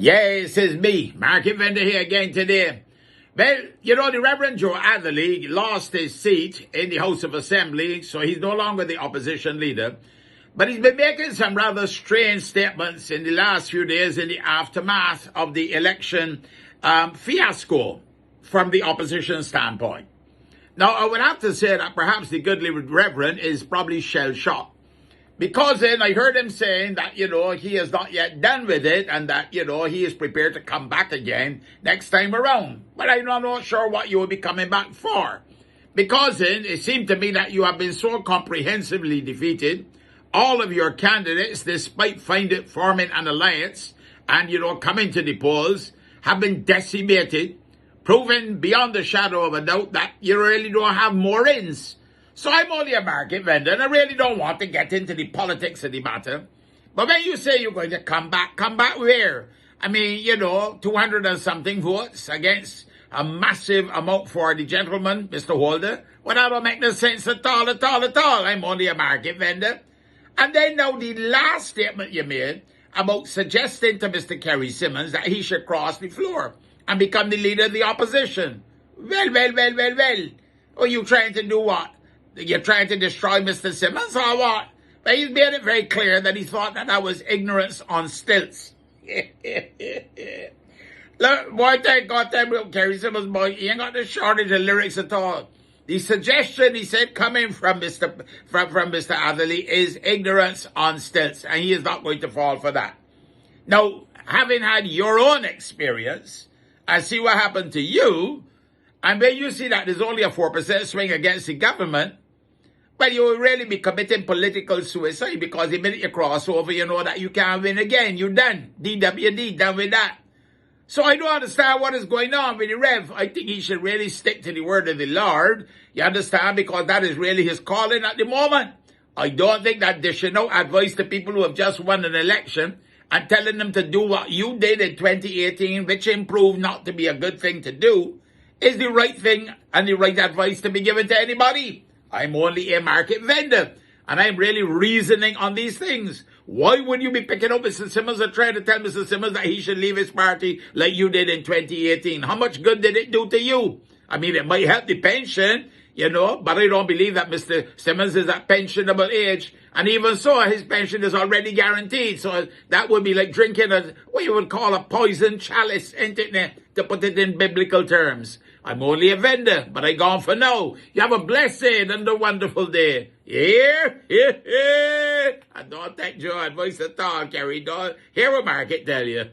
Yes, it's me, Market Vendor here again today. Well, you know, the Reverend Joe Adderley lost his seat in the House of Assembly, so he's no longer the opposition leader. But he's been making some rather strange statements in the last few days in the aftermath of the election fiasco from the opposition standpoint. Now, I would have to say that perhaps the goodly Reverend is probably shell-shocked. Because then I heard him saying that, he is not yet done with it and that, he is prepared to come back again next time around. But I'm not sure what you will be coming back for. Because then it seemed to me that you have been so comprehensively defeated. All of your candidates, despite forming an alliance and, coming to the polls, have been decimated, proving beyond the shadow of a doubt that you really don't have more ins. So I'm only a market vendor, and I really don't want to get into the politics of the matter. But when you say you're going to come back where? I mean, 200 and something votes against a massive amount for the gentleman, Mr. Holder. Well, that don't make no sense at all. I'm only a market vendor. And then now the last statement you made about suggesting to Mr. Kerry Simmons that he should cross the floor and become the leader of the opposition. Well. Are you trying to do what? You're trying to destroy Mr. Simmons or what? But he's made it very clear that he thought that was ignorance on stilts. Look, boy, thank God, Kerry Simmons, boy, he ain't got the shortage of lyrics at all. The suggestion, he said, coming from Mr. Adderley is ignorance on stilts, and he is not going to fall for that. Now, having had your own experience, I see what happened to you, and when you see that there's only a 4% swing against the government, well, you will really be committing political suicide because the minute you cross over, you know that you can't win again. You're done. DWD, done with that. So I don't understand what is going on with the Rev. I think he should really stick to the word of the Lord. You understand? Because that is really his calling at the moment. I don't think that dishing out advice to people who have just won an election and telling them to do what you did in 2018, which improved not to be a good thing to do, is the right thing and the right advice to be given to anybody. I'm only a market vendor, and I'm really reasoning on these things. Why would you be picking up Mr. Simmons and trying to tell Mr. Simmons that he should leave his party like you did in 2018? How much good did it do to you? I mean, it might help the pension, but I don't believe that Mr. Simmons is at pensionable age. And even so, his pension is already guaranteed. So that would be like drinking what you would call a poison chalice, ain't it, to put it in biblical terms. I'm only a vendor, but I gone for now. You have a blessed and a wonderful day. Here? I don't take your advice at all, Kerry. Don't hear a market tell you.